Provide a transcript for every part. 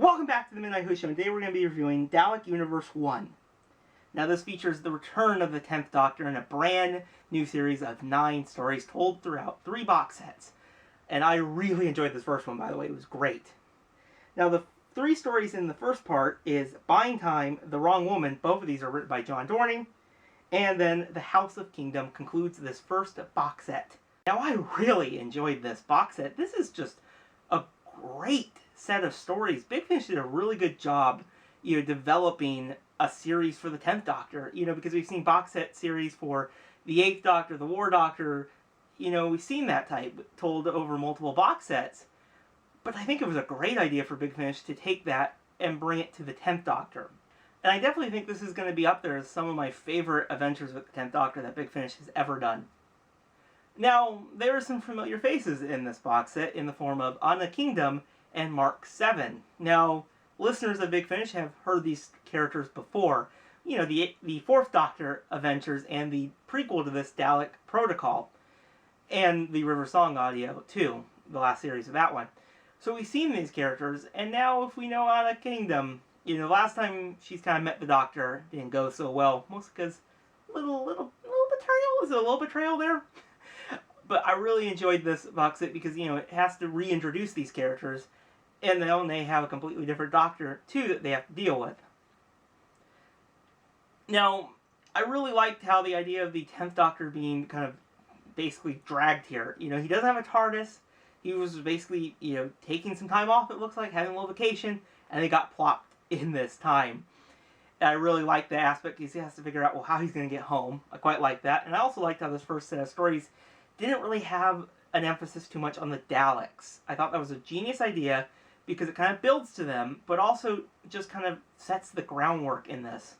Welcome back to the Midnight Who Show, and today we're going to be reviewing Dalek Universe 1. Now this features the return of the 10th Doctor in a brand new series of 9 stories told throughout 3 box sets. And I really enjoyed this first one, by the way. It was great. Now the 3 stories in the first part is Buying Time, The Wrong Woman. Both of these are written by John Dorning. And then The House of Kingdom concludes this first box set. Now I really enjoyed this box set. This is just a great set of stories. Big Finish did a really good job, developing a series for the 10th Doctor, because we've seen box set series for the 8th Doctor, the War Doctor, we've seen that type told over multiple box sets. But I think it was a great idea for Big Finish to take that and bring it to the 10th Doctor. And I definitely think this is going to be up there as some of my favorite adventures with the 10th Doctor that Big Finish has ever done. Now, there are some familiar faces in this box set in the form of Anna Kingdom and Mark 7. Now, listeners of Big Finish have heard these characters before. The 4th Doctor adventures and the prequel to this, Dalek Protocol. And the River Song audio, too. The last series of that one. So we've seen these characters, and now if we know Anna Kingdom, last time she's kind of met the Doctor, didn't go so well. Mostly because little betrayal. Is it a little betrayal there? But I really enjoyed this box set because, it has to reintroduce these characters. And then they have a completely different Doctor, too, that they have to deal with. Now, I really liked how the idea of the 10th Doctor being kind of basically dragged here. He doesn't have a TARDIS. He was basically, taking some time off, it looks like, having a little vacation, and they got plopped in this time. And I really like the aspect because he has to figure out, how he's going to get home. I quite like that. And I also liked how this first set of stories didn't really have an emphasis too much on the Daleks. I thought that was a genius idea because it kind of builds to them, but also just kind of sets the groundwork in this.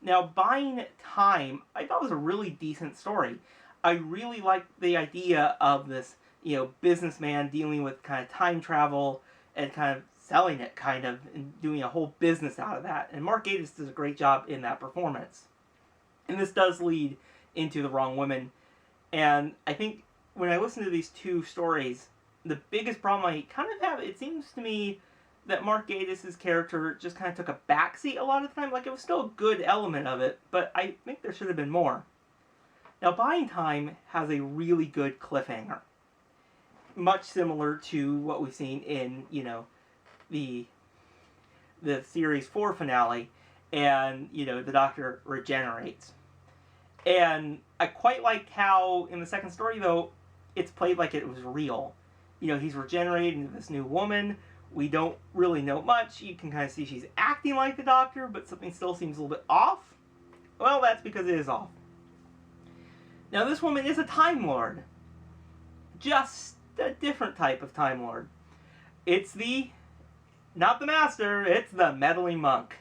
Now, Buying Time, I thought was a really decent story. I really liked the idea of this, businessman dealing with kind of time travel and kind of selling it, and doing a whole business out of that. And Mark Gatiss does a great job in that performance. And this does lead into The Wrong Woman. And I think when I listen to these 2 stories, the biggest problem I kind of have, it seems to me that Mark Gatiss' character just kind of took a backseat a lot of the time. Like, it was still a good element of it, but I think there should have been more. Now, Buying Time has a really good cliffhanger. Much similar to what we've seen in, the Series 4 finale, and, the Doctor regenerates. And I quite liked how, in the second story, though, it's played like it was real. He's regenerated into this new woman. We don't really know much. You can kind of see she's acting like the Doctor, but something still seems a little bit off. Well, that's because it is off. Now, this woman is a Time Lord. Just a different type of Time Lord. It's not the Master, it's the Meddling Monk.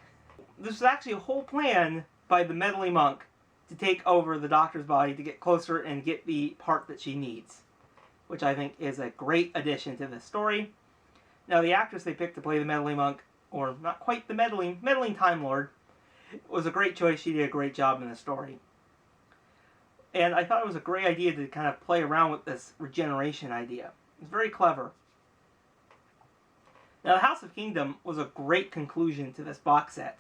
This is actually a whole plan by the Meddling Monk to take over the Doctor's body to get closer and get the part that she needs, which I think is a great addition to this story. Now, the actress they picked to play the Meddling Monk, or not quite the Meddling Time Lord, was a great choice. She did a great job in the story. And I thought it was a great idea to kind of play around with this regeneration idea. It was very clever. Now, The House of Kingdom was a great conclusion to this box set.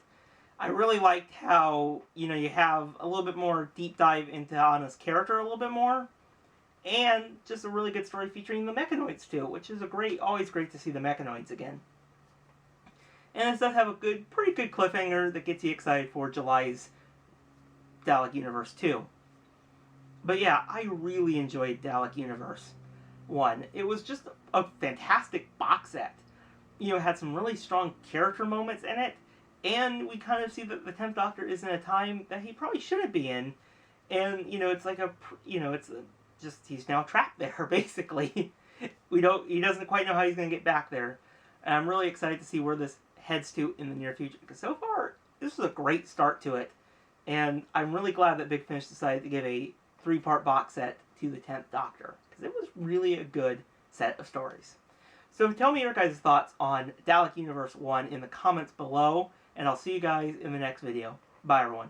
I really liked how, you have a little bit more deep dive into Anna's character a little bit more. And just a really good story featuring the Mechanoids too, which is always great to see the Mechanoids again. And this does have a pretty good cliffhanger that gets you excited for July's Dalek Universe 2. But yeah, I really enjoyed Dalek Universe 1. It was just a fantastic box set. It had some really strong character moments in it. And we kind of see that the 10th Doctor is in a time that he probably shouldn't be in. And, it's like he's now trapped there, basically. He doesn't quite know how he's going to get back there. And I'm really excited to see where this heads to in the near future. Because so far, this was a great start to it. And I'm really glad that Big Finish decided to give a 3-part box set to the 10th Doctor. Because it was really a good set of stories. So tell me your guys' thoughts on Dalek Universe 1 in the comments below. And I'll see you guys in the next video. Bye, everyone.